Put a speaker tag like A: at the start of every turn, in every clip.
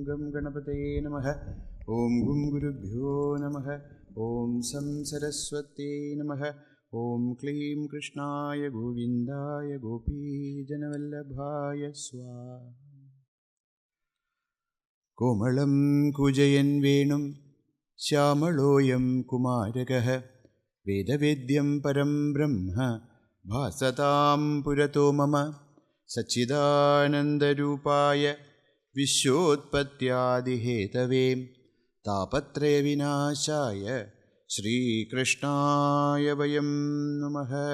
A: Gam Ganapataye Namaha. Om Gum Gurubhyo Namaha. Om Sam Sarasvati Namaha. Om Klim Krishnaya Govindaya Gopi Janavallabhaya Swaha. Komalam Kujayan Venum Shyamaloyam Kumarakaha Vedavedyam Param Brahma Bhasatam Purato Mama Sachidanandarupaya Vishotpatyadihetave Tapatraya Vinashaya Shri Krishnaya Vayam Namaha.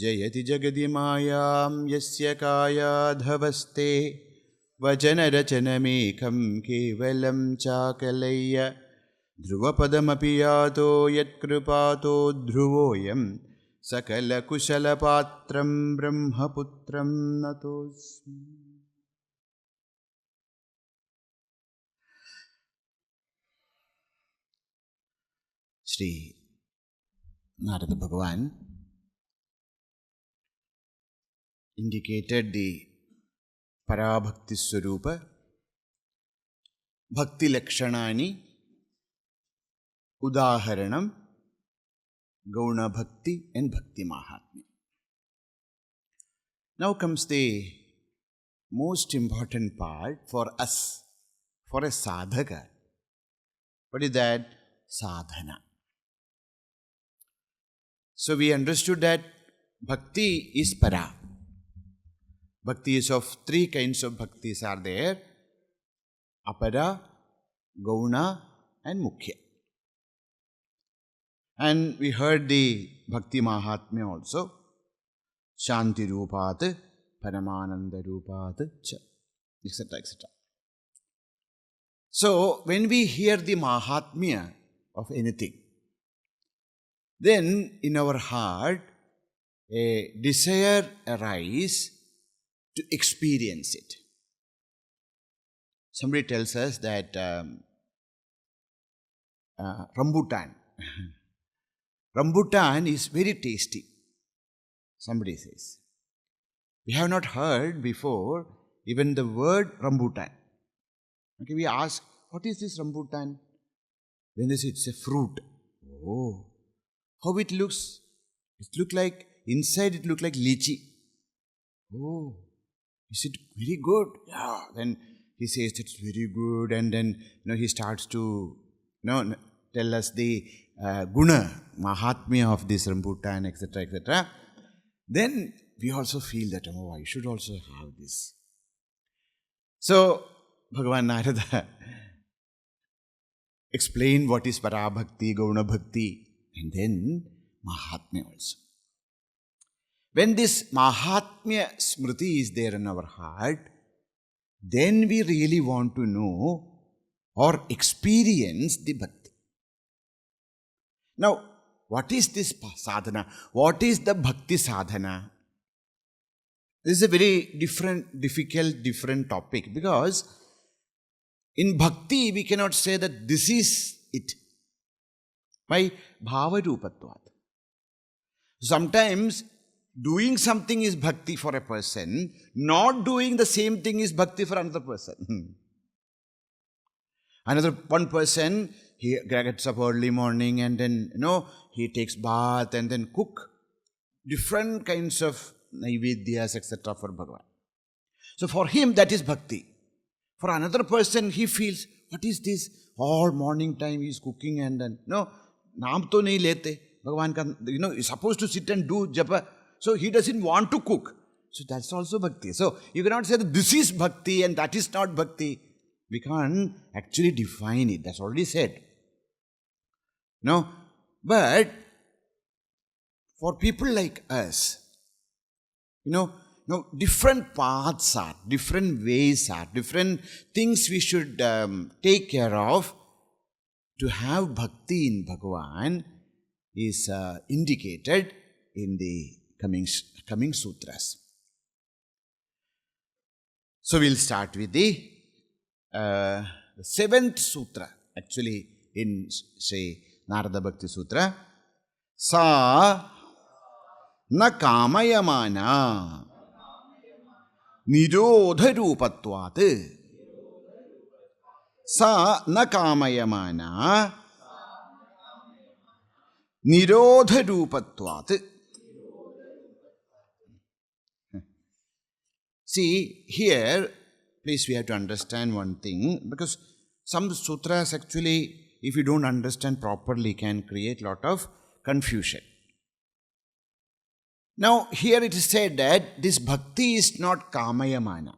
A: Jayati Jagadimayam Yasya Kaya Dhavaste Vajana Rachanamekam Kevalam Chakalaya Dhruvapadamapi yato Yatkrupato Dhruvoyam Sakala Kushalapatram Brahmaputram Natosmi. Shri Narada Bhagavan indicated the parābhakti swarupa, bhakti lakshanani, udaharanam, gauna bhakti and bhakti mahatmya. Now comes the most important part for us, for a sadhaka. What is that? Sadhana. So we understood that bhakti is para. Bhakti is of three kinds of bhaktis are there: apara, gauna and mukhya. And we heard the bhakti mahatmya also. Shanti rūpāt, paramananda rūpāt, etc. etc. So when we hear the mahatmya of anything, then in our heart a desire arises to experience it. Somebody tells us that rambutan is very tasty. Somebody says. We have not heard before even the word rambutan. Okay, we ask, what is this rambutan? Then they say it's a fruit. Oh, how it looks? It looks like, inside it looks like lychee. Oh, is it very good? Yeah. Then he says it's very good, and then he starts to tell us the guna, mahatmya of this rambutan, etc., etc. Then we also feel that, oh, I should also have this. So Bhagavan Narada explained what is parābhakti, gauna bhakti, and then mahatmya also. When this mahatmya smriti is there in our heart, then we really want to know or experience the bhakti. Now, what is this sadhana? What is the bhakti sadhana? This is a very difficult topic, because in bhakti we cannot say that this is it. By bhava-rūpatvāt. Sometimes doing something is bhakti for a person, not doing the same thing is bhakti for another person. One person, he gets up early morning and then, he takes bath and then cook different kinds of naivedyas, etc. for Bhagavan. So for him that is bhakti. For another person, he feels, what is this? All morning time he is cooking and then, naam to nahi lete. Bhagavan ka, is supposed to sit and do japa. So he doesn't want to cook. So that's also bhakti. So you cannot say that this is bhakti and that is not bhakti. We can't actually define it. That's already said. No? But for people like us, different paths are, different ways are, different things we should take care of to have bhakti in Bhagavan is indicated in the coming sutras. So we'll start with the 7th sutra, actually in say Nārada Bhakti Sūtra. Sa na kāmayamānā nirodha-rūpatvāt sa na kāmayamānā nirodha-rūpatvāt. See, here, please we have to understand one thing, because some sutras actually, if you don't understand properly, can create a lot of confusion. Now, here it is said that this bhakti is not kāmayamānā.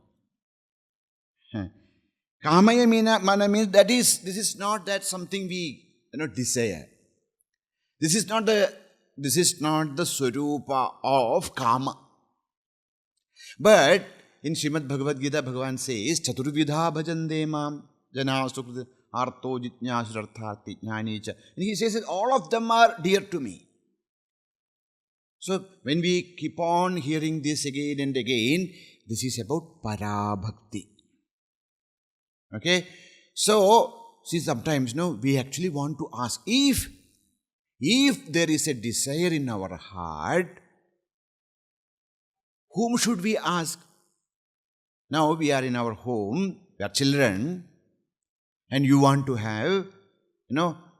A: Kāmayamānā means this is not that something we desire. This is not the swarupa of kama. But in Śrīmad Bhāgavatam, Bhagavan says, Chaturvidha bhajande mam jana sūktas arto jitñāsararthāti jñāni cha. And he says that all of them are dear to me. So when we keep on hearing this again and again, this is about parābhakti. Okay? So, see, sometimes we actually want to ask, if there is a desire in our heart, whom should we ask? Now we are in our home, we are children, and you want to have,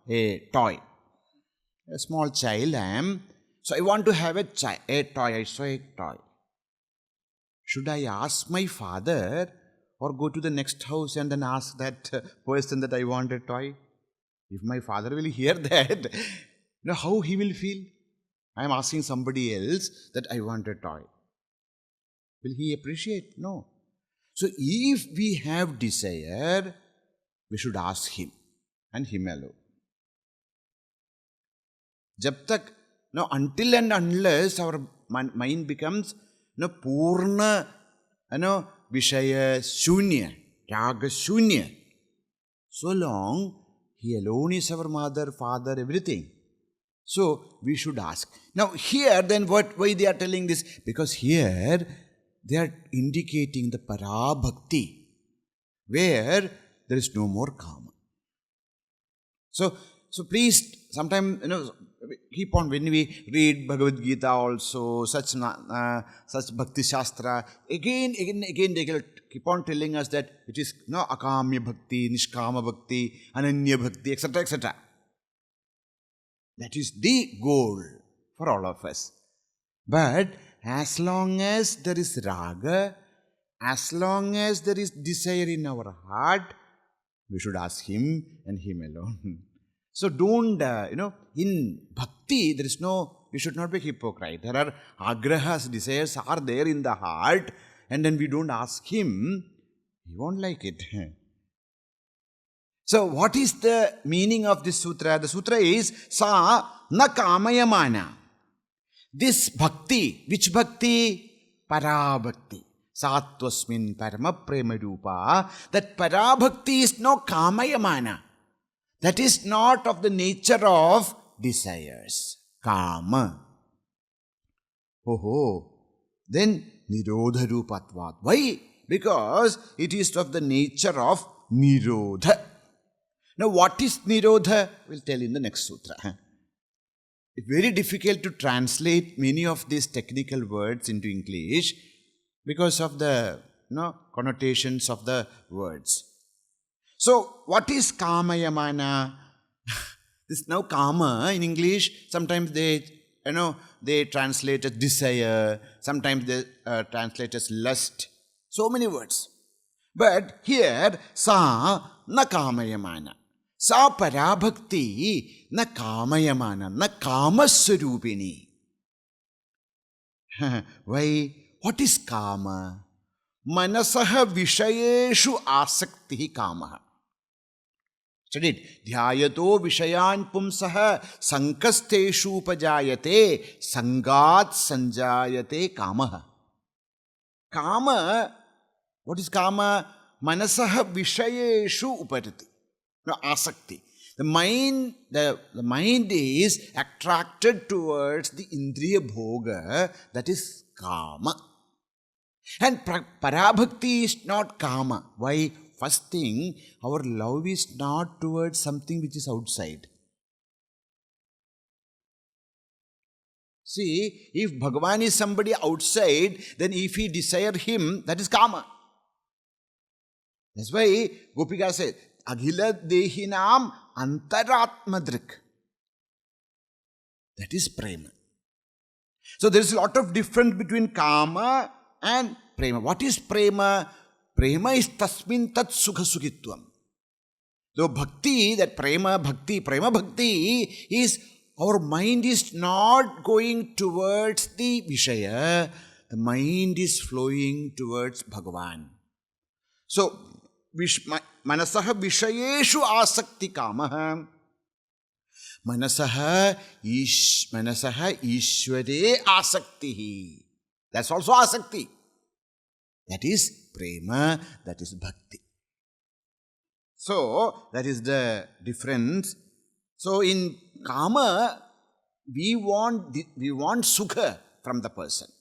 A: a toy. A small child I am, so I want to have a toy. I saw a toy. Should I ask my father or go to the next house and then ask that person that I want a toy? If my father will hear that, how he will feel? I am asking somebody else that I want a toy. Will he appreciate? No. So if we have desire, we should ask him and him alone. Jab tak, until and unless our mind becomes purna, vishaya shunya, raga shunya, so long he alone is our mother, father, everything. So we should ask. Now here then why they are telling this? Because here they are indicating the parābhakti, where there is no more kama. So please, sometimes, keep on, when we read Bhagavad Gita also, such Bhakti Shastra, again they keep on telling us that it is akamya bhakti, nishkama bhakti, ananya bhakti, etc., etc. That is the goal for all of us. But as long as there is raga, as long as there is desire in our heart, we should ask him and him alone. So don't, in bhakti, there is we should not be hypocrite. There are agrahas, desires are there in the heart, and then we don't ask him, he won't like it. So what is the meaning of this sutra? The sutra is, sa na kāmayamānā. This bhakti, which bhakti? Parābhakti. Sattvasmin parama prema rupa. That parābhakti is no kāmayamānā. That is not of the nature of desires. Kama. Then nirodha-rūpatvāt. Why? Because it is of the nature of nirodha. Now what is nirodha? We'll tell in the next sutra. It's very difficult to translate many of these technical words into English because of the connotations of the words. So what is kāmayamānā? This now kama in English, sometimes they translate as desire, sometimes they translate as lust. So many words. But here, sa na kāmayamānā. Sa parābhakti na kāmayamānā, na kāmasvarupini. Why? What is kama? Manasaha vishayeshu asaktihi kamaha. Study it. Dhyayato vishayan pumsaha sankasteshu upajayate sangat sanjayate kamaha. Kama, what is kama? Manasaha vishayeshu upajati. No, asakti. The mind is attracted towards the indriya bhoga, that is kama. And parābhakti is not kama. Why? First thing, our love is not towards something which is outside. See, if Bhagavan is somebody outside, then if he desire him, that is kama. That's why Gopika said, Aghila Dehinam Antaratmadrik. That is prema. So there is a lot of difference between kama and prema. What is prema? Prema is tasminn tat sukha sukhitvam. So bhakti, that prema bhakti is our mind is not going towards the vishaya. The mind is flowing towards Bhagavan. So, manasaha vishayeshu asakti kamaha. Manasaha ishvare asaktihi. That's also asakti. That is prema, that is bhakti. So, that is the difference. So, in kama, we want sukha from the person.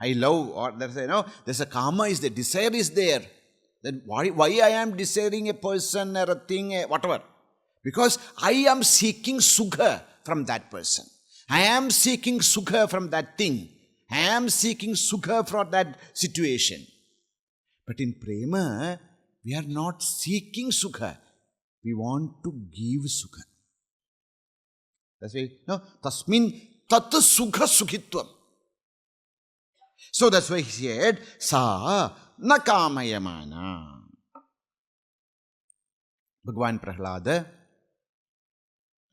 A: I love, or there's a kama is there, desire is there. Then why I am desiring a person or a thing, whatever? Because I am seeking sukha from that person. I am seeking sukha from that thing. I am seeking sukha from that situation. But in prema, we are not seeking sukha. We want to give sukha. That's why, tasminn tat sukha sukhitvam. So that's why he said, sa na kāmayamānā. Bhagavan Prahlada,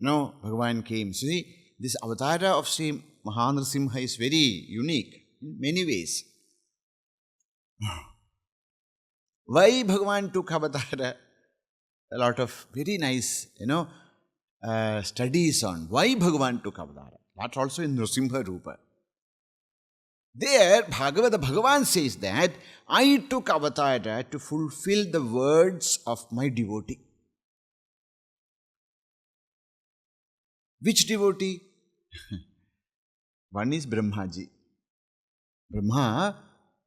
A: Bhagavan came. See, this avatara of Sri Mahanrsimha is very unique in many ways. Why Bhagavan took avatara? A lot of very nice, studies on why Bhagavan took avatara. That's also in Nrsimha Rupa. There, Bhagavan says that I took avatara to fulfill the words of my devotee. Which devotee? One is Brahmaji.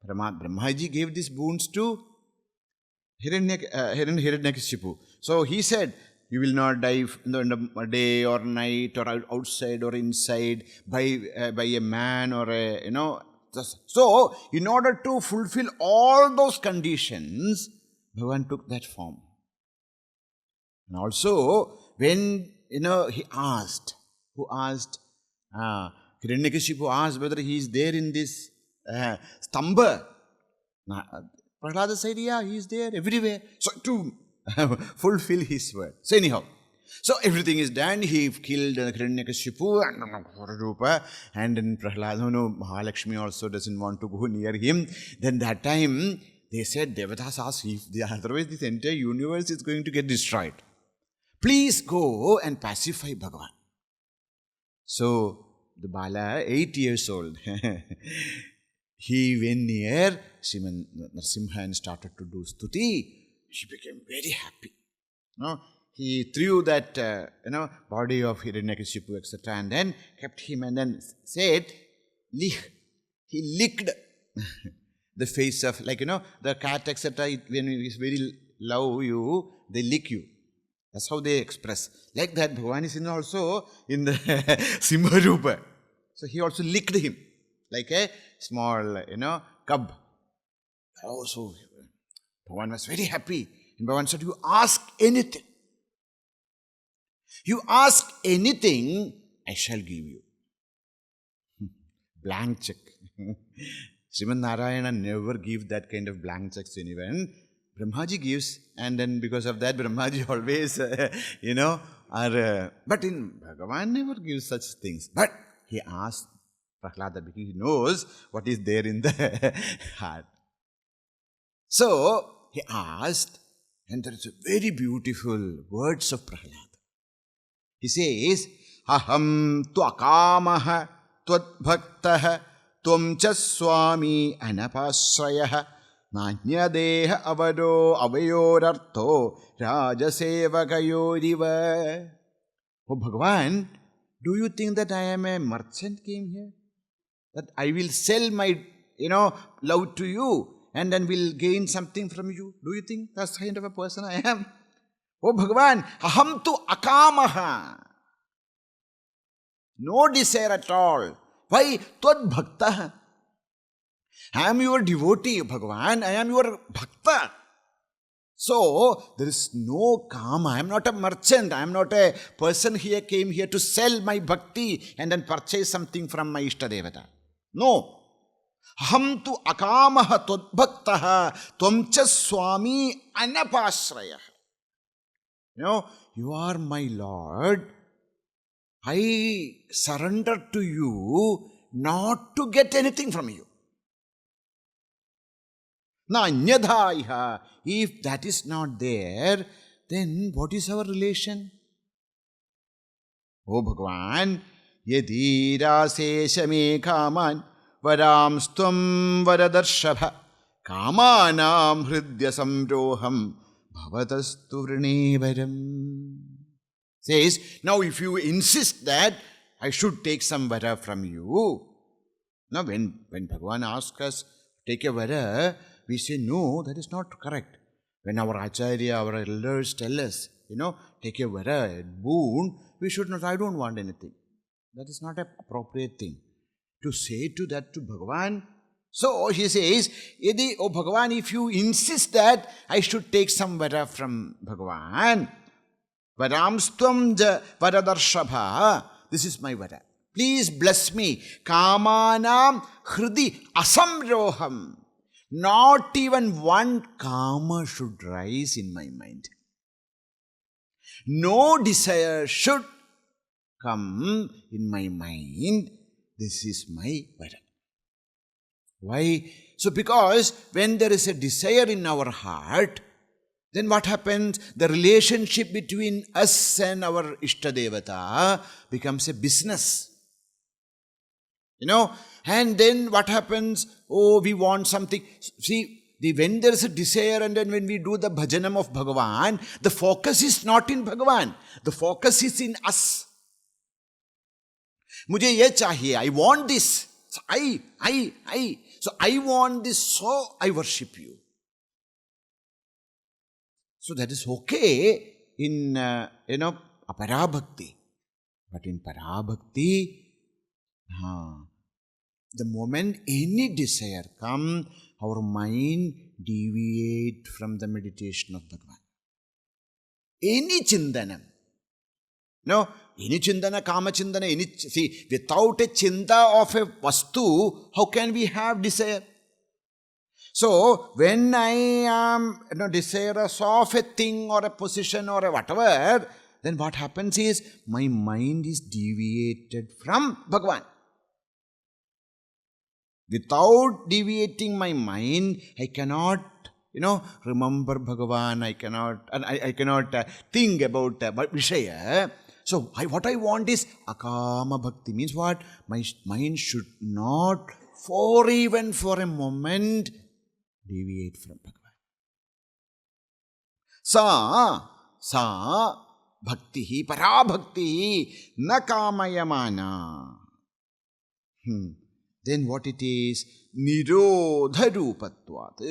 A: Brahmaji gave these boons to Hiranyakashipu. So he said, you will not die in the day or night or outside or inside by a man or a, So, in order to fulfill all those conditions, Bhagavan took that form. And also, when, he asked, Hiranyakashipu asked whether he is there in this stamba. Prahlada said, yeah, he is there everywhere. So, to fulfill his word. So, anyhow. So everything is done. He killed Hiranyakashipu and then Prahlada, Mahalakshmi also doesn't want to go near him. Then that time they said, Devatas asked, otherwise this entire universe is going to get destroyed. Please go and pacify Bhagavan. So the Bala, 8 years old, he went near Śrīmad Narasimha and started to do stuti. She became very happy. He threw that, body of Hiranyakashipu, etc. and then kept him and then said, Lich. He licked the face of, the cat, etc. When it is very love you, they lick you. That's how they express. Like that, Bhagavan is also in the Simha Rupa. So he also licked him, like a small, cub. Oh, so Bhagavan was very happy. And Bhagavan said, you ask anything. You ask anything, I shall give you. Blank check. Śrīmad Narayana never gives that kind of blank checks to anyone. Brahmaji gives, and then because of that, Brahmaji always, but in Bhagavan never gives such things. But he asked Prahlada because he knows what is there in the heart. So he asked, and there is a very beautiful words of Prahlada. He says, Aham tu akamaha tad-bhaktaha tvam cha swami anapasrayah nāñyadeha avado avayorartho rajasevakayoriva. Oh Bhagavan, do you think that I am a merchant came here? That I will sell my, love to you and then will gain something from you? Do you think that's the kind of a person I am? Oh Bhagavan, aham tu akamaha. No desire at all. Why? Tad bhakta. I am your devotee, Bhagavan. I am your bhakta. So, there is no kama. I am not a merchant. I am not a person here came here to sell my bhakti and then purchase something from my Ishtadevata. No. Aham tu akamaha todbhaktaha tvamcha swami anapashrayah. You are my Lord. I surrender to you not to get anything from you. Na anyatā. If that is not there, then what is our relation? O Bhagavan, yadi rasesha me kāman varamstvam varadarshava kāmānām hridya samroham bhavatastu vrinevaram. Says, now if you insist that I should take some vara from you, now when Bhagavan asks us, take a vara, we say, no, that is not correct. When our acharya, our elders tell us, take a vara, a boon, we should not, I don't want anything. That is not an appropriate thing to say to Bhagavan. So he says, O Bhagavan, if you insist that I should take some vara from Bhagavan, varamstvam varadarshava, this is my vara. Please bless me. Kāmānām hridi asamroham. Not even one kama should rise in my mind. No desire should come in my mind. This is my vara. Why? So because when there is a desire in our heart, then what happens? The relationship between us and our Ishtadevata becomes a business. And then what happens? Oh, we want something. See, when there is a desire and then when we do the bhajanam of Bhagavan, the focus is not in Bhagavan. The focus is in us. Mujhe ye chahiye. I want this. So So I want this, so I worship you. So that is okay in, parābhakti. But in parābhakti, the moment any desire comes, our mind deviate from the meditation of Bhagavan. Any chindanam. Any chindana, kama chindana, see, without a chinta of a vastu, how can we have desire? So, when I am desirous of a thing or a position or a whatever, then what happens is, my mind is deviated from Bhagavan. Without deviating my mind, I cannot, remember Bhagavan, I cannot think about Vishaya. So, what I want is akama bhakti. Means what? My mind should not, even for a moment, deviate from Bhagavan. Sa bhakti, parābhakti, na kāmayamānā. Then what it is? Nirodha-rūpatvāt.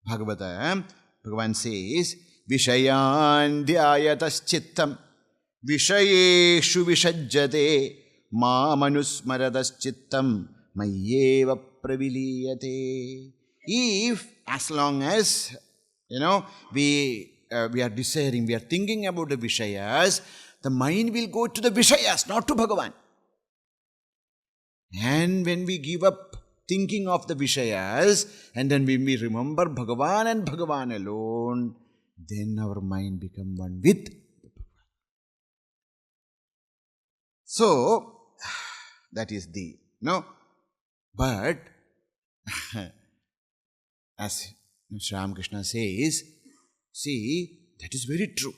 A: Bhagavan says, Vishayān dhyayatascittam Vishayeshu vishajjate Māmanusmaratascittam Mayyeva praviliyate. If, as long as, we are desiring, we are thinking about the Vishayas, the mind will go to the Vishayas, not to Bhagavan. And when we give up thinking of the Vishayas, and then when we remember Bhagavan and Bhagavan alone, then our mind becomes one with the Bhagavan. So, that is the, but, as Sri Ramakrishna says, see, that is very true,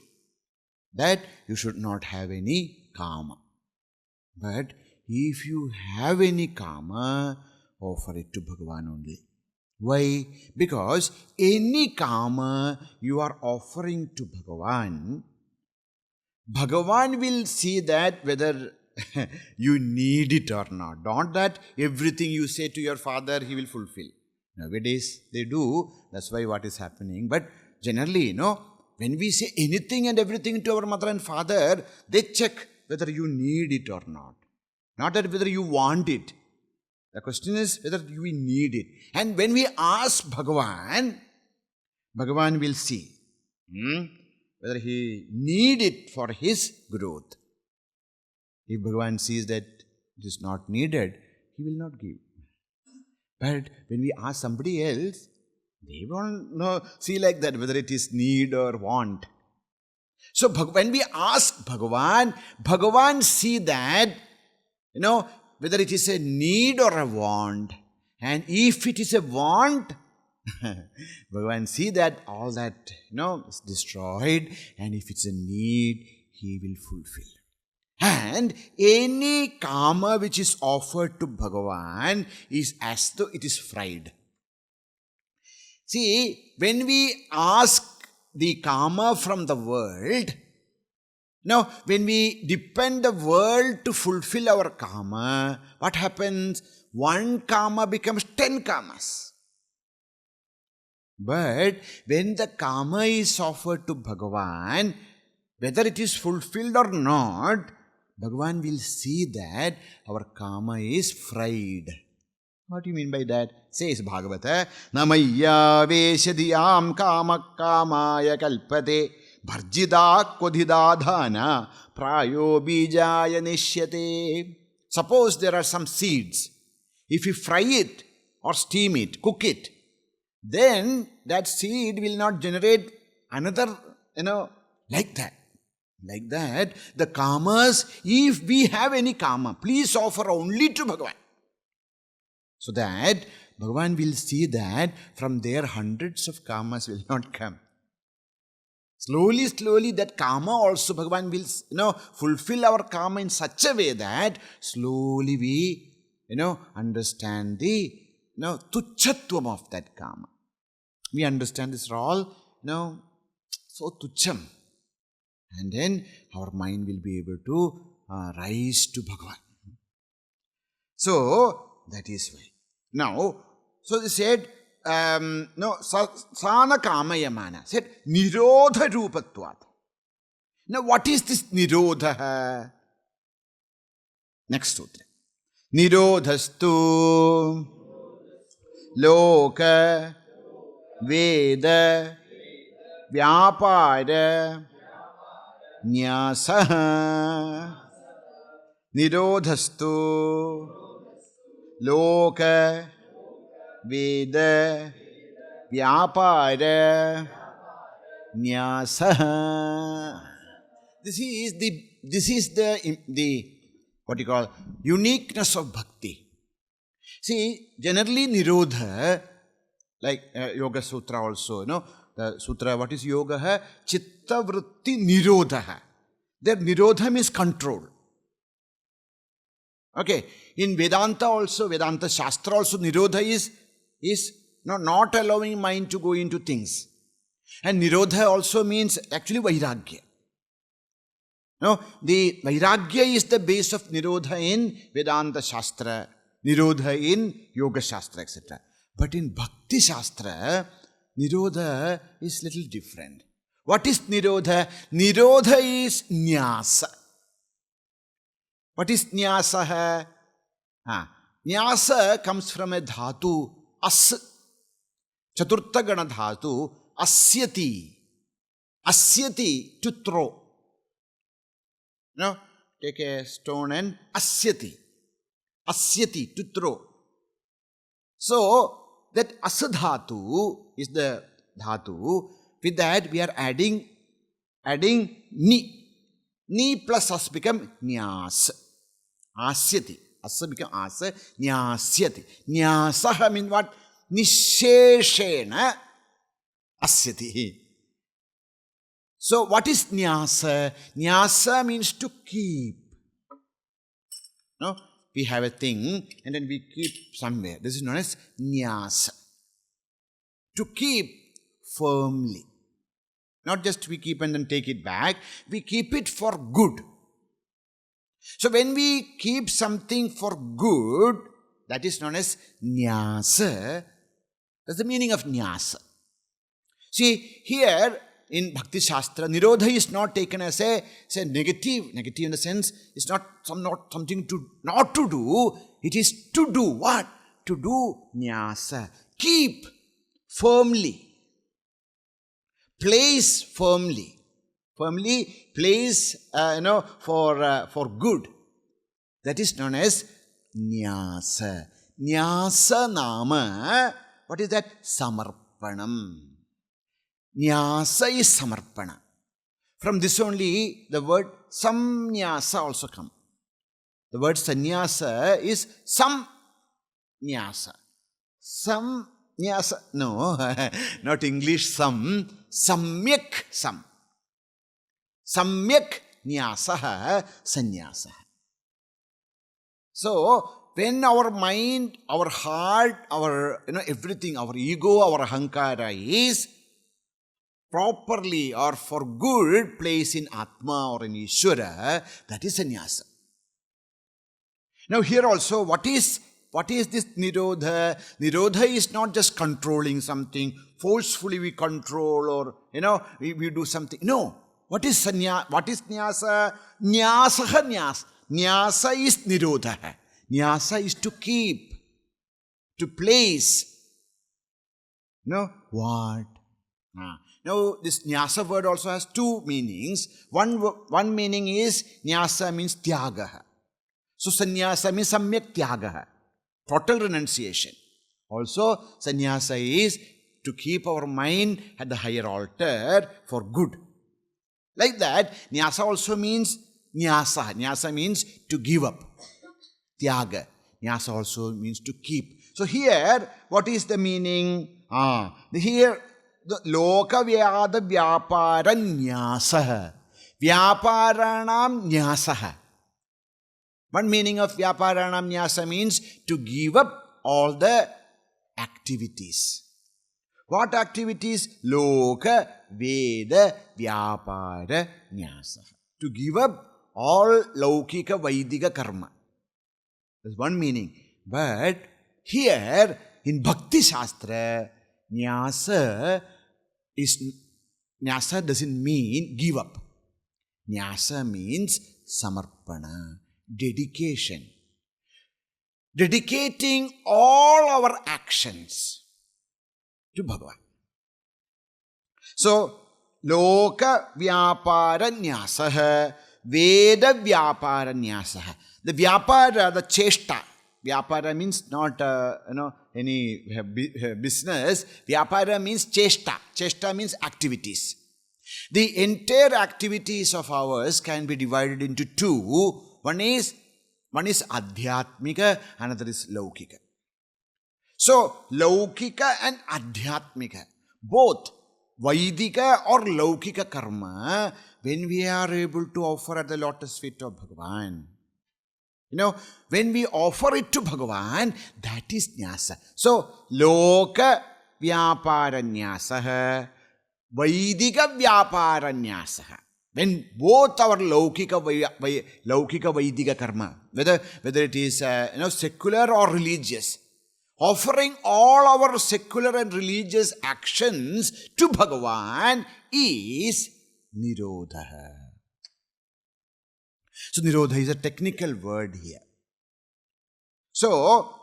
A: that you should not have any kama. But if you have any kama, offer it to Bhagavan only. Why? Because any kama you are offering to Bhagavan, Bhagavan will see that whether you need it or not. Not that everything you say to your father, he will fulfill. Nowadays they do, that's why what is happening. But generally, when we say anything and everything to our mother and father, they check whether you need it or not. Not that whether you want it. The question is whether we need it. And when we ask Bhagavan, Bhagavan will see whether he need it for his growth. If Bhagavan sees that it is not needed, he will not give. But when we ask somebody else, they won't see like that whether it is need or want. So when we ask Bhagavan, Bhagavan see that, whether it is a need or a want. And if it is a want, Bhagavan see that all that, is destroyed. And if it's a need, he will fulfill. And any karma which is offered to Bhagavan is as though it is fried. See, when we ask the karma from the world, when we depend the world to fulfill our karma, what happens? One karma becomes 10 karmas. But when the karma is offered to Bhagavan, whether it is fulfilled or not, Bhagavan will see that our karma is fried. What do you mean by that? Says Bhagavata, Namaya veshadiyam kama kamaya kalpate bharjida kodhidadhana prayo bijaya nishyate. Suppose there are some seeds. If you fry it or steam it, cook it, then that seed will not generate another, like that. Like that, the karmas, if we have any karma, please offer only to Bhagavan. So that Bhagavan will see that from there hundreds of karmas will not come. Slowly that karma also Bhagavan will, fulfill our karma in such a way that slowly we, understand the, tuchhatvam of that karma. We understand this all, so tucham. And then our mind will be able to rise to Bhagavan. So, that is why. Now, so they said, sana kāmayamānā, said nirodha-rūpatvāt. Now, what is this nirodha? Next sutra. Nirodhastu loka-veda-vyāpāra-nyāsaḥ. Nirodhastu loka-veda-vyāpāra-nyāsaḥ. This is the what you call uniqueness of bhakti. See, generally nirodha, like Yoga Sutra also, the sutra, what is yoga? Chitta vritti nirodha. That nirodha means control. Okay. In Vedanta also, Vedanta Shastra also, nirodha is not allowing mind to go into things. And nirodha also means actually vairagya. The vairagya is the base of nirodha in Vedanta Shastra, nirodha in Yoga Shastra, etc. But in Bhakti Shastra, nirodha is little different. What is nirodha? Nirodha is nyasa. What is nyasa? Nyasa comes from a dhatu, as. Chaturtha gana dhatu, asyati. Asyati, to throw. Take a stone and asyati. Asyati, to throw. So, that asadhatu is the dhatu. With that, we are adding ni. Ni plus as become nyas. Asyati. Asa become asa. Nyasyati. Nyasaḥ means what? Nisheshena asyati. So, what is nyasa? Nyasa means to keep. We have a thing and then we keep somewhere. This is known as nyasa. To keep firmly. Not just we keep and then take it back. We keep it for good. So when we keep something for good, that is known as nyasa. That's the meaning of nyasa. See, here in Bhakti Shastra, nirodha is not taken as a negative. Negative in the sense, it's not something to not to do. It is to do what? To do nyasa. Keep firmly. Place firmly. Firmly place, for good. That is known as nyasa. Nyasa nama, what is that? Samarpanam. Nyasa is samarpana. From this only the word samnyasa also comes. The word sannyasa is samnyasa. Samnyasa, no, not English samyak sam. Samyak nyasaha sannyasa. So, when our mind, our heart, our everything, our ego, our ahankara is properly or for good placed in Atma or in Ishvara, that is sannyasa. Now here also, what is this nirodha? Nirodha is not just controlling something, forcefully we control or, we do something. No. What is sanya? What is nyasa? Nyasaha nyasa. Nyasa is nirodha. Nyasa is to keep, to place. What? Now, this nyasa word also has two meanings. One meaning is nyasa means tyagaha. So, sannyasa means samyak tyagaha. Total renunciation. Also, sannyasa is to keep our mind at the higher altar for good. Like that, nyasa also means nyasa. Nyasa means to give up. Tyaga. Nyasa also means to keep. So here, what is the meaning? Here, the loka-veda-vyāpāra-nyāsaḥ. Vyāpāranam nyāsaḥ. One meaning of vyāpāranam nyāsa means to give up all the activities. What activities? Loka-veda-vyāpāra-nyāsaḥ. To give up all laukika-vaidika karma. That's one meaning. But here in Bhakti Shastra, nyasa doesn't mean give up. Nyasa means samarpana, dedication. Dedicating all our actions to Bhagavan. So, loka-vyāpāra-nyāsaḥ, veda-vyāpāra-nyāsaḥ. The vyāpāra, the cheshta. Vyāpāra means not, any business. Vyāpāra means cheshta. Cheshta means activities. The entire activities of ours can be divided into two. One is adhyatmika, another is laukika. So, laukika and adhyatmika, both Vaidika or Laukika karma, when we are able to offer at the lotus feet of Bhagavan, when we offer it to Bhagavan, that is nyasa. So, loka-vyāpāra-nyāsaḥ, Vaidika-vyāpāra-nyāsaḥ. When both our laukika Vaidika karma, whether it is secular or religious, offering all our secular and religious actions to Bhagavan is nirodha. So, nirodha is a technical word here. So,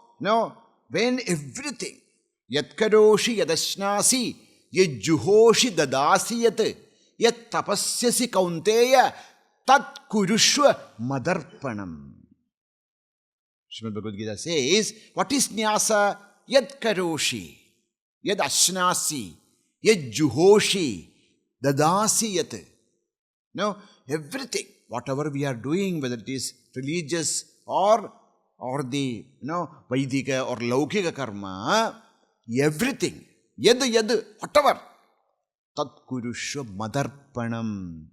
A: when everything, yat karoshi yadashnasi, yat juhoshi dadasi yat, yat tapasyasi kaunteya, tat kurushva madarpanam. Śrīmad Bhāgavatam says, what is nyasa? Yad karoshi, yad ashnasi, yad juhoshi, dadasi yat. Everything, whatever we are doing, whether it is religious or the, Vaidika or Laukika karma, everything, yad, whatever, tat kurushva madarpanam.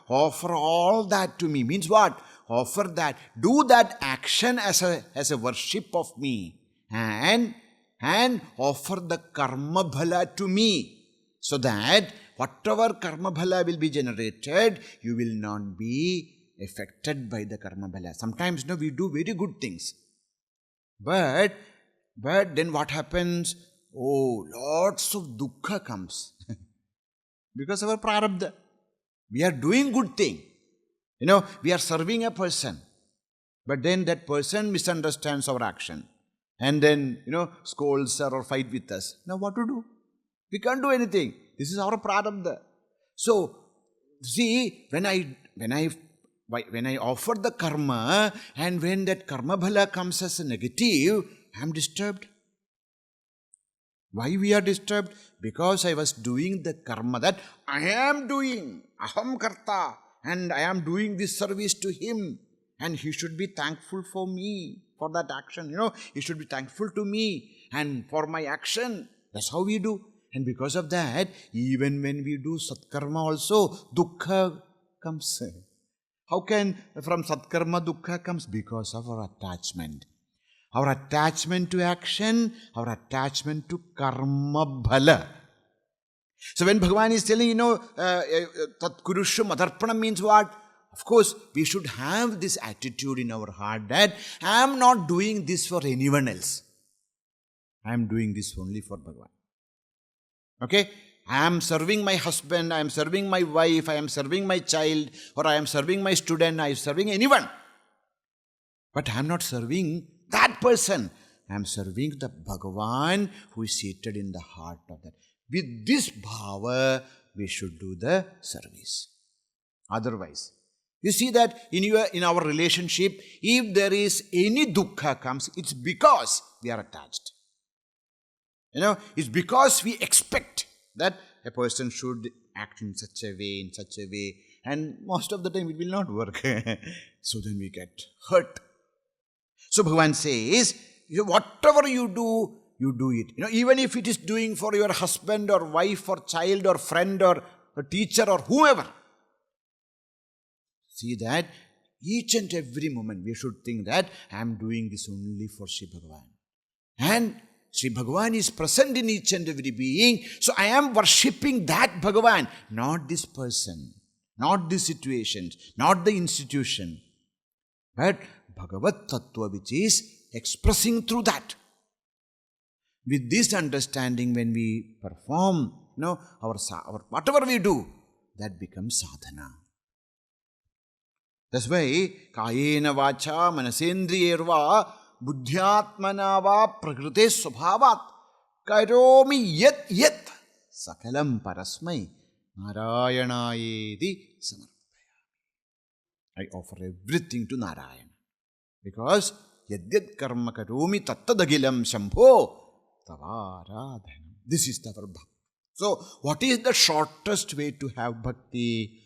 A: Offer all that to me. Means what? Offer that. Do that action as a worship of me. And offer the karma bhala to me. So that whatever karma bhala will be generated, you will not be affected by the karma bhala. Sometimes, we do very good things. But then what happens? Oh, lots of dukkha comes. Because of our prarabdha. We are doing good thing. We are serving a person. But then that person misunderstands our action. And then, scolds us or fight with us. Now what to do? We can't do anything. This is our prarabdha. So, see, when I offer the karma, and when that karma bhala comes as a negative, I am disturbed. Why we are disturbed? Because I was doing the karma that I am doing. Aham karta. And I am doing this service to him. And he should be thankful for me, for that action. He should be thankful to me and for my action. That's how we do. And because of that, even when we do satkarma also, dukkha comes. How can from satkarma dukkha comes? Because of our attachment. Our attachment to action, our attachment to karma bhala. So when Bhagavan is telling, tat kurushu madarpanam means what? Of course, we should have this attitude in our heart that I am not doing this for anyone else. I am doing this only for Bhagavan. Okay? I am serving my husband, I am serving my wife, I am serving my child, or I am serving my student, I am serving anyone. But I am not serving that person. I am serving the Bhagavan who is seated in the heart of that. With this bhava, we should do the service. Otherwise, you see that in our relationship, if there is any dukkha comes, it's because we are attached. It's because we expect that a person should act in such a way, and most of the time it will not work. So then we get hurt. So Bhagavan says, whatever you do it. Even if it is doing for your husband or wife or child or friend or a teacher or whoever. See that each and every moment we should think that I am doing this only for Sri Bhagavan. And Sri Bhagavan is present in each and every being. So I am worshipping that Bhagavan, not this person, not the situations, not the institution. But Bhagavat Tattva, which is expressing through that. With this understanding, when we perform, our whatever we do, that becomes sadhana. That's why kayena vacha manasendriyerva buddhyatmana va prakrite svabhavat karomi yat sakalam parasmai narayanayeti samarpayami. I offer everything to Narayana. Because yadyat karma karomi tattadagilam shambho tavaradhanam. This is our bhakti. So, what is the shortest way to have bhakti?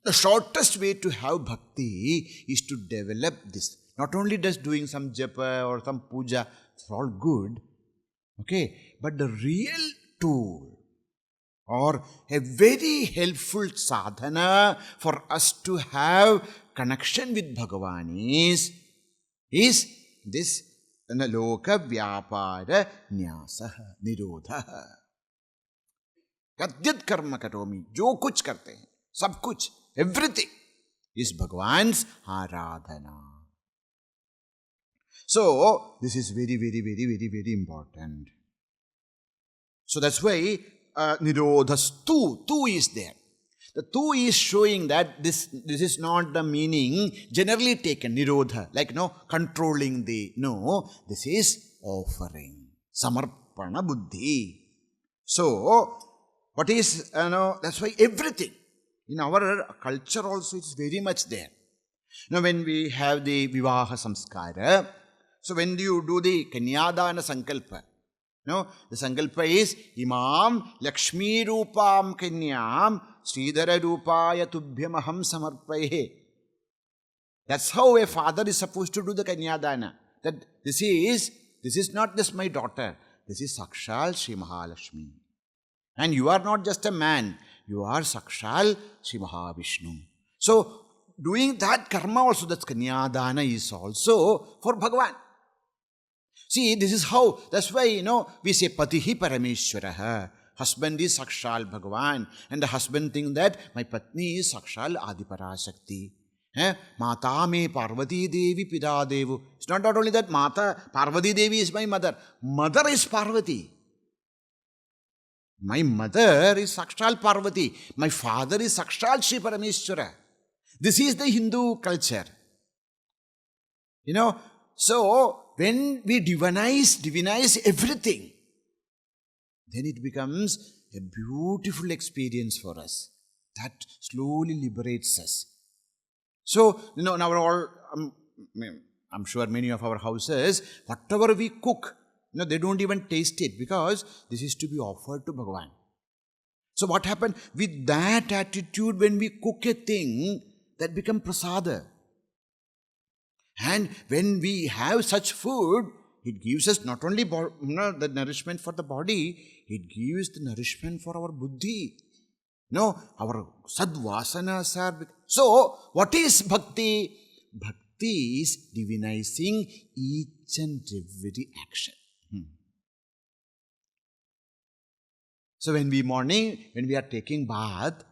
A: The shortest way to have bhakti is to develop this. Not only just doing some japa or some puja, it's all good. Okay, but the real tool or a very helpful sadhana for us to have connection with Bhagavan is this loka-veda-vyāpāra-nyāsaḥ, nirodha. Yadyat karma karomi, jo kuch karte hain, sab kuch, everything is Bhagavan's ārādhana. So, this is very, very, very, very, very important. So that's why nirodhas, two is there. The two is showing that this is not the meaning generally taken, nirodha, like controlling the, this is offering, samarpana buddhi. So, what is, that's why everything, in our culture also it's very much there. When we have the vivaha samskara, so when you do the kanyadana sankalpa, the sankalpa is imam lakshmi rupam kanyam sridhara-rupāya tubhyam aham samarpaye. That's how a father is supposed to do the kanyadana. That this is not just my daughter. This is Sakshal Sri Mahalakshmi. And you are not just a man. You are Sakshal Sri Mahavishnu. So, doing that karma also, that's kanyadana, is also for Bhagavan. See, this is how, that's why, we say patihi parameshwaraha. Husband is Sakshal Bhagavan. And the husband thinks that my patni is Sakshal Adi Parashakti. Mata me Parvati Devi Pida Devu. It's not only that Mata, Parvati Devi is my mother. Mother is Parvati. My mother is Sakshal Parvati. My father is Sakshal Shri Parameshwara. This is the Hindu culture. So when we divinize everything, then it becomes a beautiful experience for us that slowly liberates us. So, now I'm sure many of our houses, whatever we cook, they don't even taste it because this is to be offered to Bhagavan. So what happened? With that attitude, when we cook a thing, that becomes prasada. And when we have such food, it gives us not only the nourishment for the body, it gives the nourishment for our buddhi. Our sadvasanas are... So, what is bhakti? Bhakti is divinizing each and every action. So when we are taking bath,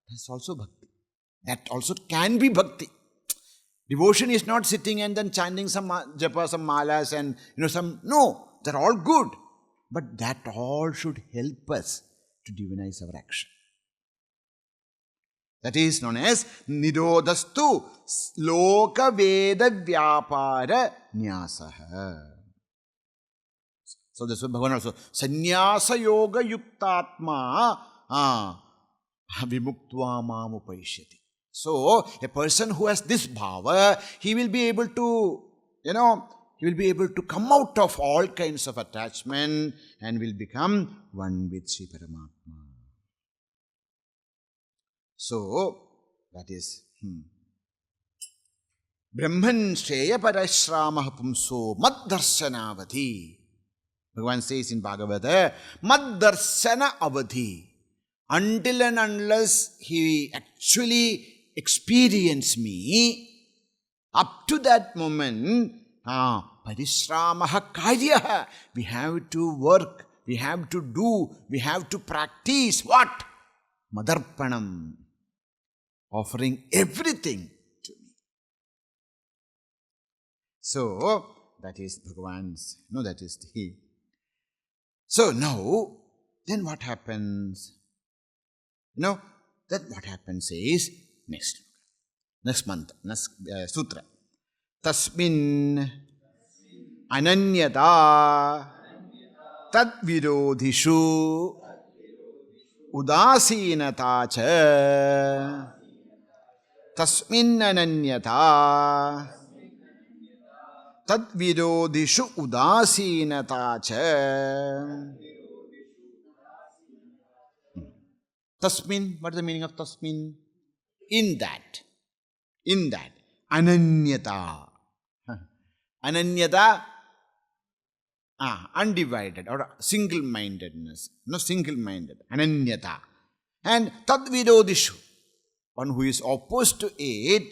A: that's also bhakti. That also can be bhakti. Devotion is not sitting and then chanting some japa, some malas and no, they're all good. But that all should help us to divinize our action. That is known as nirodhas loka-veda-vyāpāra-nyāsaḥ. So that's what Bhagavan also, sannyasa yoga yuktātmā vimuktva mām upaisyati. So a person who has this bhava, he will be able to, come out of all kinds of attachment and will become one with Sri Paramatma. So, that is, Brahman Shreya Parashramah Pumso Mad-darshana avadhi. Bhagavan says in Bhagavata, Mad-darshana avadhi. Until and unless he actually experience me, up to that moment, Parishramah karyaha. We have to work, we have to do, we have to practice what? Madarpanam. Offering everything to me. So, that is Bhagavan's, that is the... So now, then what happens? Then what happens is, next month, next sutra. Tasminn ananyatā tad-virodhiṣūdāsīnatā ca. Tasminn ananyatā tad-virodhiṣūdāsīnatā ca. Tasminn, what is the meaning of tasminn? In that, ananyatā. Ananyatā, undivided or single-mindedness. No, single-minded, ananyatā. And tad-virodhiṣū, one who is opposed to it,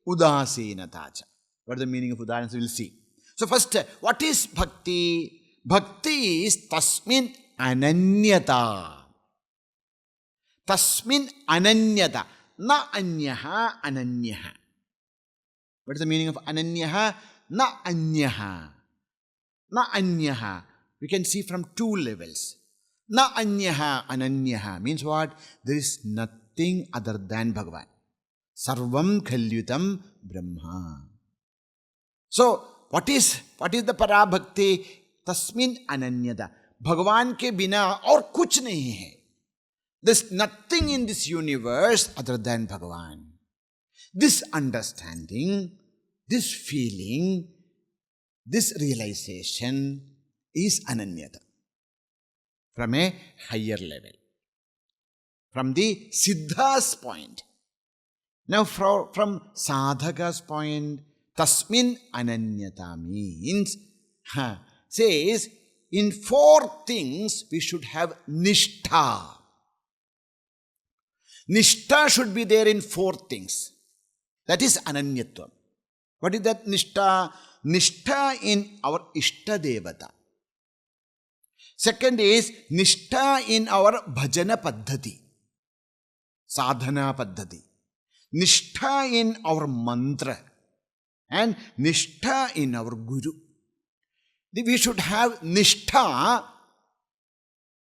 A: udāsīnatā ca. What is the meaning of udāsīnatā? We'll see. So first, what is bhakti? Bhakti is tasminn ananyatā. Tasminn ananyatā. Na anyaha ananyaha. What is the meaning of ananyaha? Na anyaha. Na anyaha. We can see from two levels. Na anyaha ananyaha means what? There is nothing other than Bhagavan. Sarvam khalyutam Brahma. So, what is the parābhakti? Tasminn ananyatā. Bhagavan ke bina aur kuch nahi hai. There's nothing in this universe other than Bhagavan. This understanding, this feeling, this realization is ananyatā. From a higher level. From the siddha's point. Now from sadhaka's point, tasminn ananyatā means, says, in four things we should have nishtha. Nishtha should be there in four things. That is ananyatvam. What is that nishtha? Nishtha in our ishta devata. Second is nishtha in our bhajana paddhati. Sadhana paddhati. Nishtha in our mantra. And nishtha in our guru. We should have nishtha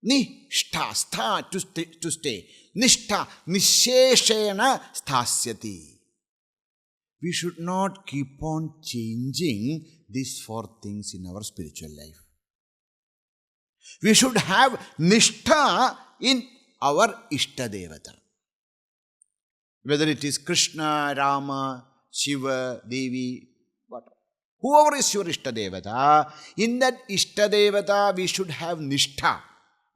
A: Nishtha, stha, to stay. Nishtha, nisheshena sthasyati. We should not keep on changing these four things in our spiritual life. We should have nishtha in our Ishtadevata. Whether it is Krishna, Rama, Shiva, Devi, whatever. Whoever is your Ishtadevata, in that Ishtadevata we should have nishtha.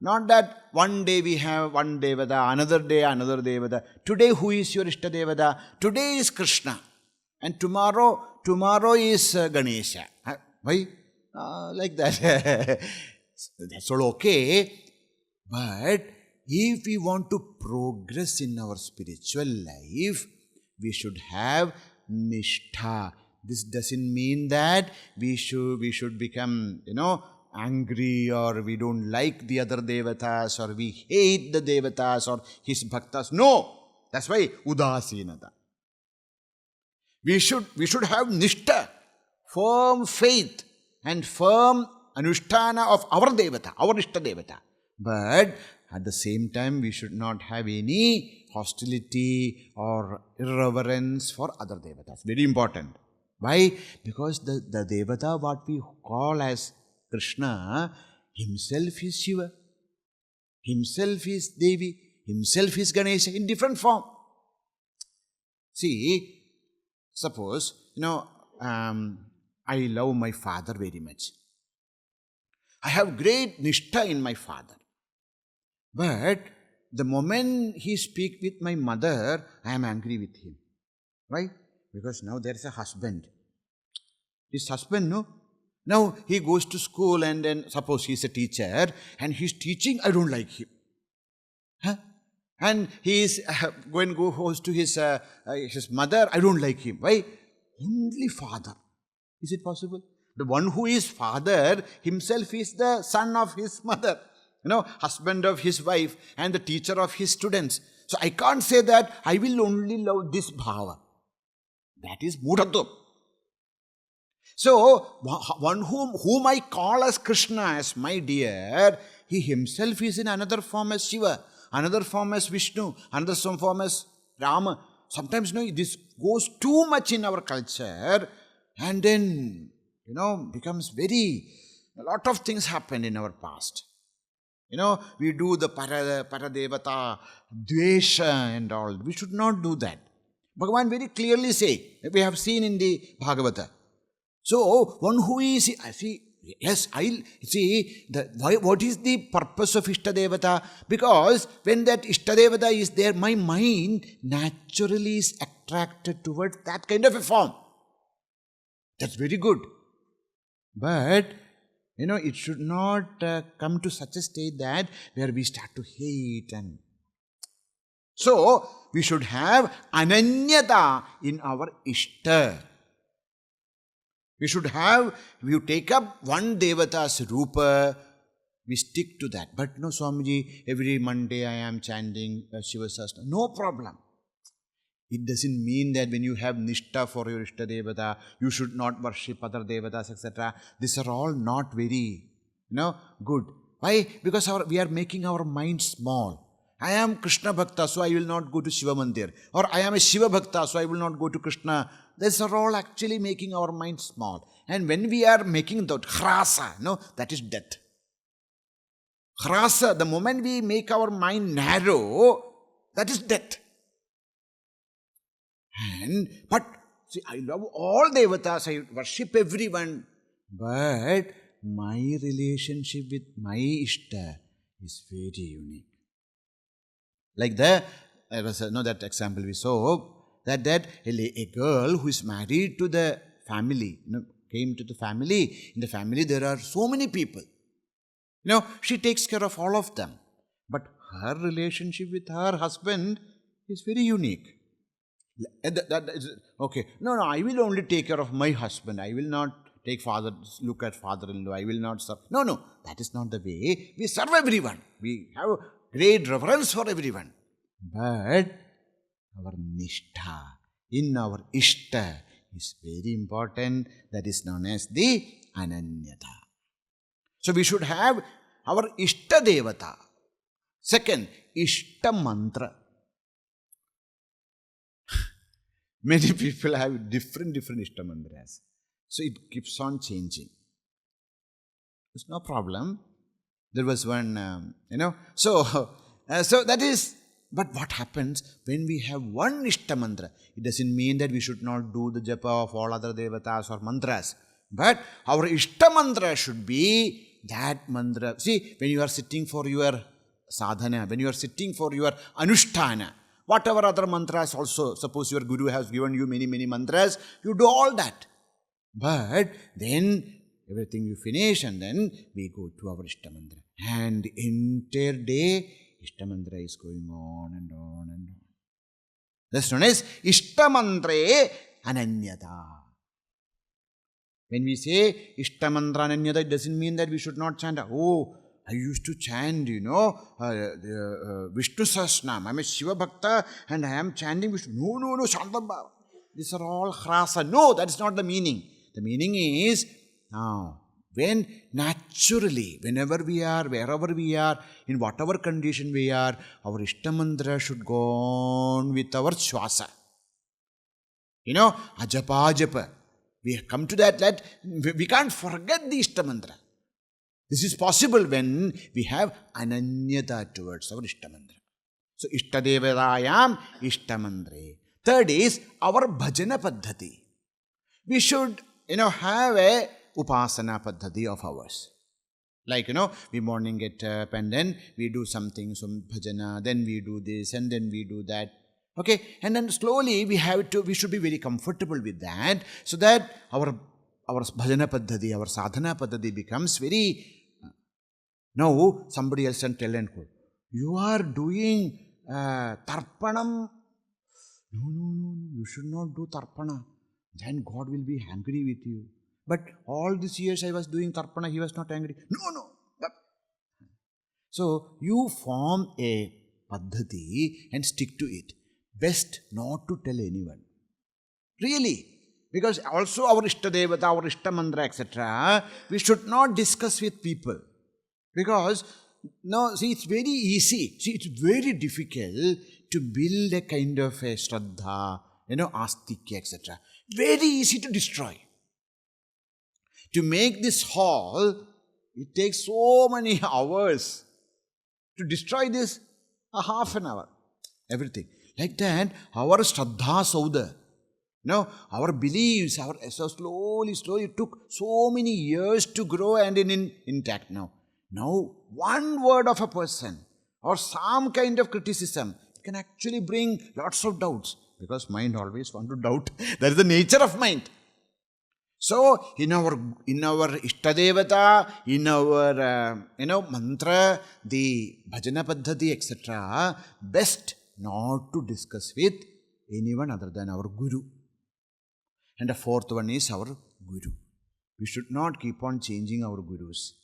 A: Not that one day we have one Devata, another day another Devata. Today who is your Ishtadevata? Today is Krishna. And tomorrow is Ganesha. Why? Like that. That's all okay. But if we want to progress in our spiritual life, we should have nishtha. This doesn't mean that we should become, angry, or we don't like the other devatas, or we hate the devatas or his bhaktas. No! That's why udāsīnatā. We should have nishtha, firm faith and firm anushtana of our devata, our ishta devata. But at the same time, we should not have any hostility or irreverence for other devatas. Very important. Why? Because the devata, what we call as Krishna, himself is Shiva, himself is Devi, himself is Ganesha in different form. See, suppose, I love my father very much. I have great nishtha in my father. But the moment he speaks with my mother, I am angry with him. Why? Because now there is a husband. This husband, no? Now he goes to school, and then suppose he is a teacher and he is teaching, I don't like him. And he is goes to his mother, I don't like him. Why? Only father. Is it possible? The one who is father himself is the son of his mother, husband of his wife, and the teacher of his students. So I can't say that I will only love this bhava. That is mudhatvam. So one whom I call as Krishna, as my dear, he himself is in another form as Shiva, another form as Vishnu, another form as Rama. Sometimes this goes too much in our culture, and then becomes a lot of things happen in our past. We do the paradevata, dvesha and all. We should not do that. Bhagavan very clearly say, we have seen in the Bhagavata. So, one who is, what is the purpose of Ishtadevata? Because when that Ishtadevata is there, my mind naturally is attracted towards that kind of a form. That's very good. But, it should not come to such a state that where we start to hate and... So, we should have ananyatā in our Ishta. We should have, you take up one devata's rupa, we stick to that. But no, Swamiji, every Monday I am chanting Shiva Sahasranama. No problem. It doesn't mean that when you have nishtha for your Ishta Devata, you should not worship other devatas, etc. These are all not very, good. Why? Because we are making our mind small. I am Krishna Bhakta, so I will not go to Shiva Mandir. Or I am a Shiva Bhakta, so I will not go to Krishna. These are all actually making our mind small. And when we are making that hrasa, that is death. Hrasa, the moment we make our mind narrow, that is death. But, see, I love all devatas, I worship everyone. But my relationship with my Ishta is very unique. Like that example we saw, that a girl who is married to the family, came to the family. In the family there are so many people. She takes care of all of them. But her relationship with her husband is very unique. Okay, no, I will only take care of my husband. I will not look at father-in-law. I will not serve. No, that is not the way. We serve everyone. We have great reverence for everyone. But our nishtha, in our ishta, is very important. That is known as the ananyatā. So we should have our Ishta Devata. Second, Ishta Mantra. Many people have different Ishta Mantras. So it keeps on changing. It's no problem. There was one, So that is, but what happens when we have one Ishta Mantra? It doesn't mean that we should not do the japa of all other devatas or mantras. But our Ishta Mantra should be that mantra. See, when you are sitting for your sadhana, when you are sitting for your anushtana, whatever other mantras also, suppose your guru has given you many mantras, you do all that. But then everything you finish and then we go to our Ishta Mantra. And the entire day, Ishta Mantra is going on and on and on. That's known as Ishta Mantra ananyatā. When we say Ishta Mantra ananyatā, it doesn't mean that we should not chant. Oh, I used to chant, Vishnu Sahasranam. I'm a Shiva Bhakta and I am chanting Vishnu. No, Shantabhava. These are all khrasa. No, that is not the meaning. The meaning is, now, when naturally, whenever we are, wherever we are, in whatever condition we are, our Ishta Mantra should go on with our Shwasa. Ajapa. We come to that we can't forget the Ishta Mantra. This is possible when we have ananyatā towards our Ishta Mantra. So, Ishta Devatayam, Ishta Mantra. Third is our bhajana paddhati. We should, have a Upāsanā paddhati of ours. Like, we morning get up and then we do something, some bhajana, then we do this and then we do that. Okay, and then slowly we should be very comfortable with that, so that our bhajana paddhati, our sadhana paddhati becomes very. Now somebody else can tell and quote, you are doing tarpanam. No, you should not do tarpana. Then God will be angry with you. But all these years I was doing tarpana, he was not angry. No. So you form a paddhati and stick to it. Best not to tell anyone. Really. Because also our Ishta Devata, our Ishta Mantra, etc., we should not discuss with people. Because, it's very easy. It's very difficult to build a kind of a Shraddha, Astikya, etc. Very easy to destroy. To make this hall, it takes so many hours. To destroy this, a half an hour. Everything. Like that, our Shraddha Sauda, our beliefs, so slowly, it took so many years to grow and intact now. Now, one word of a person or some kind of criticism can actually bring lots of doubts, because mind always wants to doubt. That is the nature of mind. So, in our Ishta Devata, in our mantra, the bhajana paddhati, etc., best not to discuss with anyone other than our Guru. And the fourth one is our Guru. We should not keep on changing our Gurus.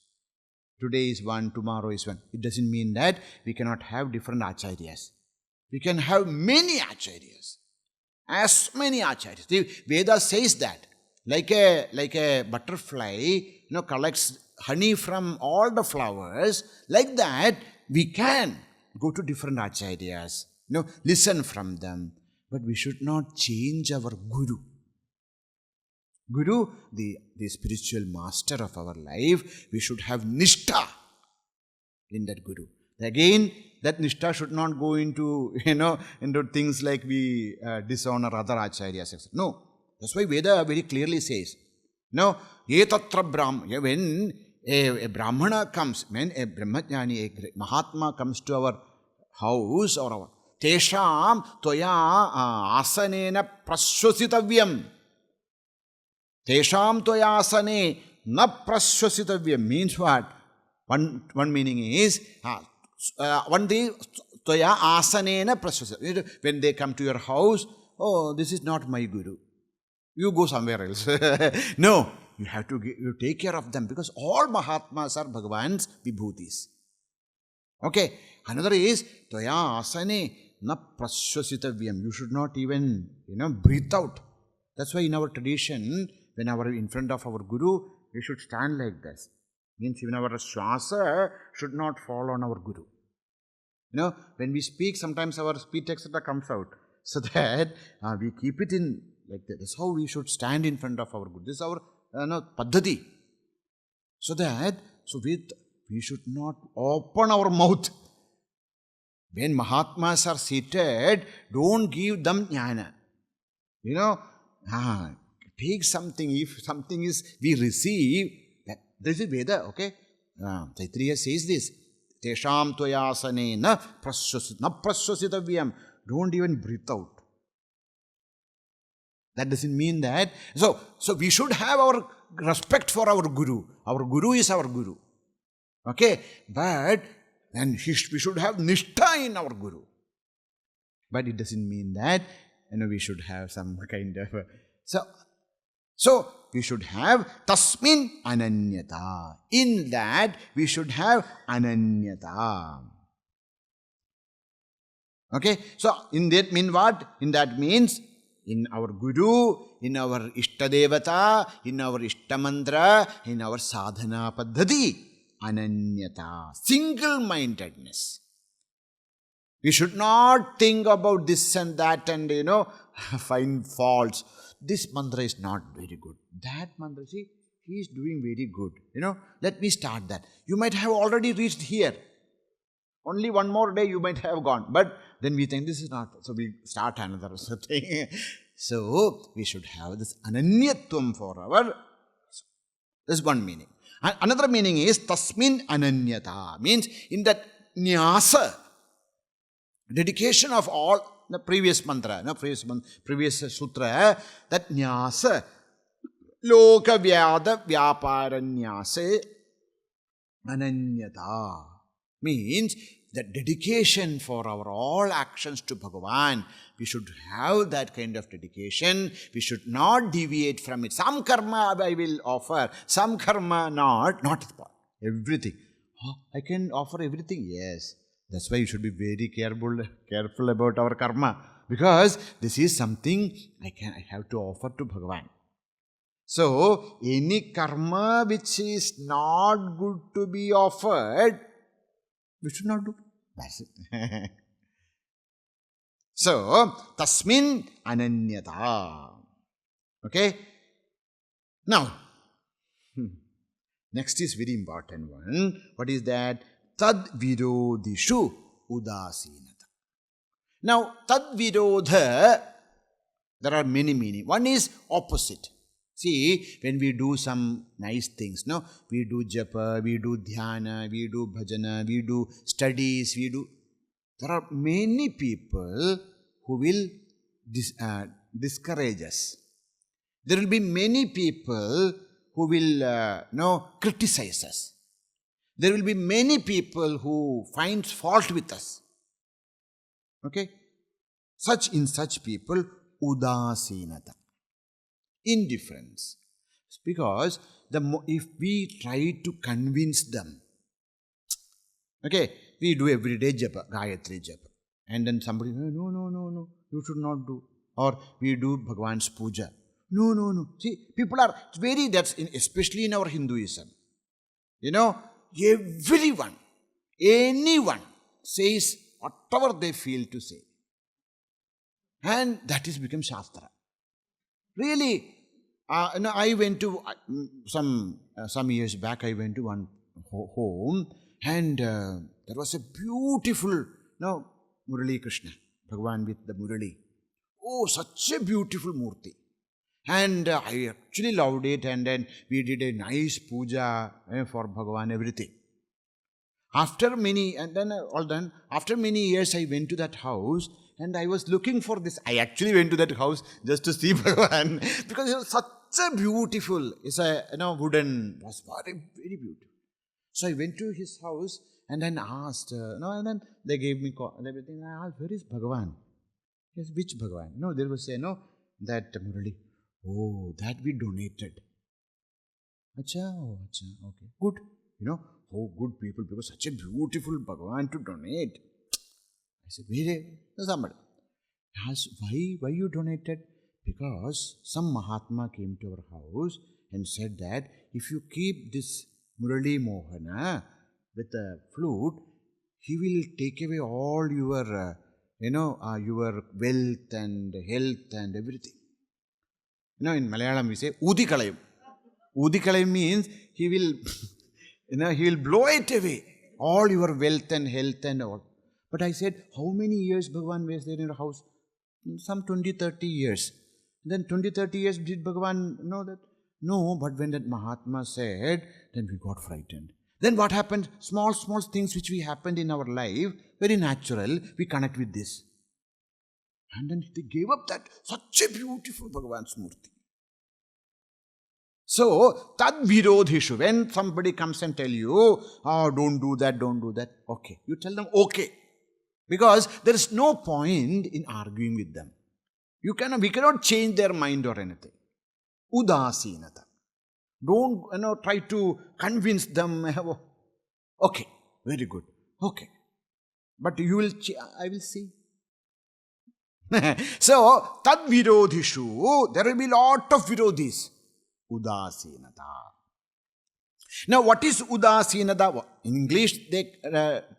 A: Today is one, tomorrow is one. It doesn't mean that we cannot have different acharyas. We can have many acharyas. As many acharyas. The Veda says that. Like a butterfly, collects honey from all the flowers. Like that, we can go to different acharyas. Listen from them. But we should not change our Guru. Guru, the spiritual master of our life, we should have nishtha in that Guru. Again, that nishtha should not go into things like we dishonor other acharyas, etc. No. That's why Veda very clearly says, etatra brahma, when a brahmana comes, when a brahmajnani, a mahatma comes to our house or our tesham toya asanena prashvasitavyam. Tesham toya asane na prashvasitavyam means what? One meaning is, one day toya asanena prashvasitavyam. When they come to your house, oh, this is not my Guru. You go somewhere else. No, you have to take care of them, because all Mahatmas are Bhagavan's vibhutis. Okay. Another is, Toya asane na prashvasitavyam. You should not even, breathe out. That's why in our tradition, when in front of our Guru, we should stand like this. Means even our shwasa should not fall on our guru. When we speak, sometimes our speech etc. comes out. So that we keep it in like that. That's how we should stand in front of our guru. This is our paddhati. So we should not open our mouth. When Mahatmas are seated, don't give them jnana. Take something. If something is we receive, this is Veda, okay? Taittiriya says this. Tesham tvayasane na prasyasitavyam. Don't even breathe out. That doesn't mean that. So we should have our respect for our Guru. Our Guru is our Guru. Okay? But then we should have nishtha in our Guru. But it doesn't mean that we should have some kind of... So we should have tasminn ananyatā. In that we should have ananyatā. Okay? So in that mean what? In that means in our Guru, in our Ishtadevata, in our Ishtamantra, in our sadhana paddhati, ananyatā. Single-mindedness. We should not think about this and that and find faults. This mantra is not very good. That mantra, see, he is doing very good. Let me start that. You might have already reached here. Only one more day you might have gone. But then we think this is not. So we start another thing. So we should have this ananyatvam for our. This is one meaning. And another meaning is tasminn ananyatā. Means in that nyasa, dedication of all. The previous mantra, previous sutra, that nyasa, loka-veda-vyāpāra-nyāsaḥ, ananyatā, means the dedication for our all actions to Bhagavan. We should have that kind of dedication. We should not deviate from it. Some karma I will offer, some karma not everything. I can offer everything, yes. That's why you should be very careful about our karma. Because this is something I have to offer to Bhagavan. So, any karma which is not good to be offered, we should not do. That's it. So, tasminn ananyatā. Okay? Now, next is very important one. What is that? tad-virodhiṣūdāsīnatā. Now, tad-virodha, there are many meanings. One is opposite. See, when we do some nice things, we do japa, we do dhyana, we do bhajana, we do studies, there are many people who will discourage us. There will be many people who will criticize us. There will be many people who find fault with us. Okay? In such people, udāsīnatā. Indifference. Because if we try to convince them, okay, we do everyday japa, Gayatri japa. And then somebody, no, you should not do. Or we do Bhagavan's puja. No. See, people are very, especially in our Hinduism. Everyone, anyone says whatever they feel to say. And that has become Shastra. Really, I went to, some years back, I went to one home and there was a beautiful, Murali Krishna, Bhagavan with the Murali. Oh, such a beautiful Murti. And I actually loved it, and then we did a nice puja for Bhagavan, everything. After many years, I went to that house and I was looking for this. I actually went to that house just to see Bhagavan because it was such a beautiful, it's a wooden, was very, very beautiful. So I went to his house and then asked, and then they gave me everything. I asked, where is Bhagavan? Yes, which Bhagavan? No, there was that Murali. Oh, that we donated. Acha, okay. Good. Oh, good people, because such a beautiful Bhagavan to donate. I said, somebody asked, why you donated? Because some Mahatma came to our house and said that if you keep this Murali Mohana with a flute, he will take away all your, your wealth and health and everything. In Malayalam we say, Udikalayam. Udikalayam means he will, he will blow it away. All your wealth and health and all. But I said, how many years Bhagavan was there in your house? Some 20-30 years. Then 20-30 years, did Bhagavan know that? No, but when that Mahatma said, then we got frightened. Then what happened? Small things which we happened in our life, very natural, we connect with this. And then they gave up that, such a beautiful Bhagavan's Murti. So, tad-virodhiṣū, when somebody comes and tell you, oh, don't do that, okay. You tell them, okay. Because there is no point in arguing with them. We cannot change their mind or anything. Udāsīnatā. Don't try to convince them. Okay, very good. Okay. But I will see. So, tad-virodhiṣū, there will be lot of virodhis. Udāsīnatā. Now, what is Udāsīnatā? In English, they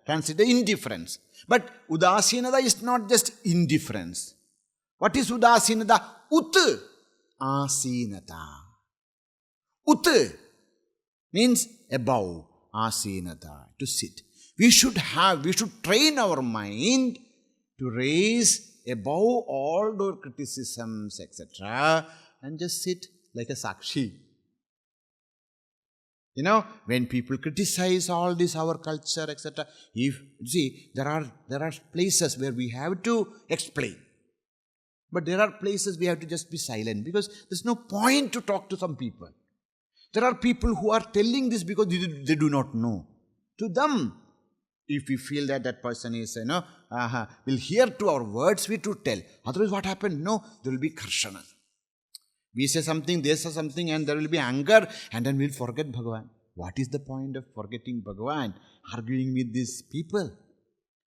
A: translate indifference. But Udāsīnatā is not just indifference. What is Udāsīnatā? Asīnatā. Ut means above. Asīnatā, to sit. We should train our mind to raise above all the criticisms, etc. and just sit like a sakshi. When people criticize all this, our culture, etc., there are places where we have to explain. But there are places we have to just be silent because there's no point to talk to some people. There are people who are telling this because they do not know. To them, if we feel that person is, will hear to our words, we to tell. Otherwise, what happened? No, there will be karshana. We say something, they say something, and there will be anger, and then we'll forget Bhagavan. What is the point of forgetting Bhagavan? Arguing with these people.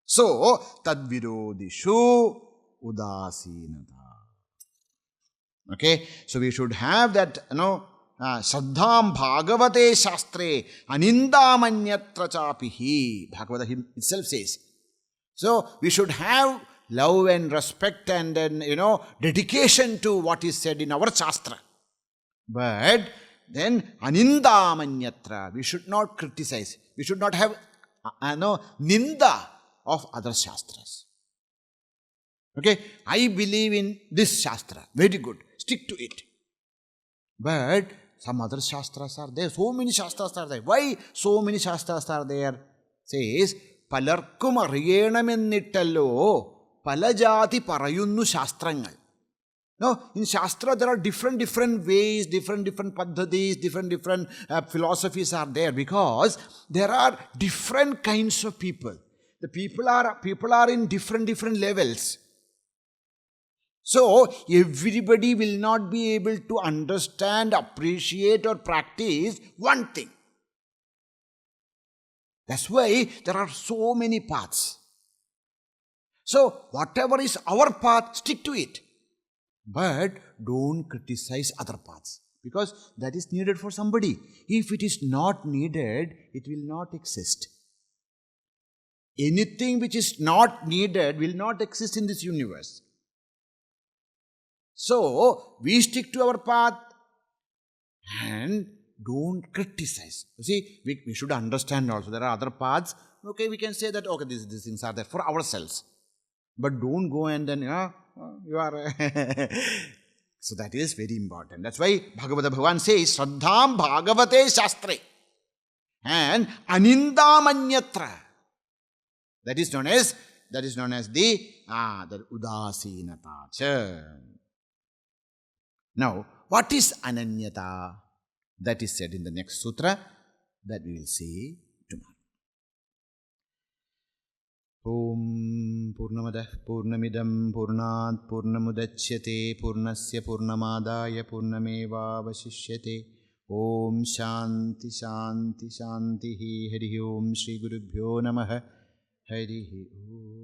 A: So, tad-virodhiṣū udāsīnatā. Okay, so we should have that, Śraddhāṁ bhāgavate shastre anindāmanyatra capihi. Bhagavata itself says. So, we should have love and respect and then, dedication to what is said in our Shastra. But then, anindāmanyatra, we should not criticize. We should not have, ninda of other Shastras. Okay, I believe in this Shastra. Very good. Stick to it. But some other Shastras are there. So many Shastras are there. Why so many Shastras are there? Says, palarkkum ariyenamennittallo palajati parayunnu Shastrangal. No, in Shastra there are different ways, different paddhatis, different philosophies are there because there are different kinds of people. The people are in different levels. So, everybody will not be able to understand, appreciate or practice one thing. That's why there are so many paths. So, whatever is our path, stick to it. But don't criticize other paths because that is needed for somebody. If it is not needed, it will not exist. Anything which is not needed will not exist in this universe. So, we stick to our path and don't criticize. You see, we should understand also there are other paths. Okay, we can say that, okay, these things are there for ourselves. But don't go and then, you are... So, that is very important. That's why Bhagavan says, Śraddhāṁ bhāgavate shastre and anindāmanyatra. That is known as the udāsīnatā. Now, what is ananyatā? That is said in the next sutra that we will see tomorrow. Om Purnamadah Purnamidam Purnat Purnamudachyate Purnasya Purnamadaya Purnameva Vasishyate. Om Shanti Shanti Shanti Hari Om Shri Gurubhyo Namaha Hari Om.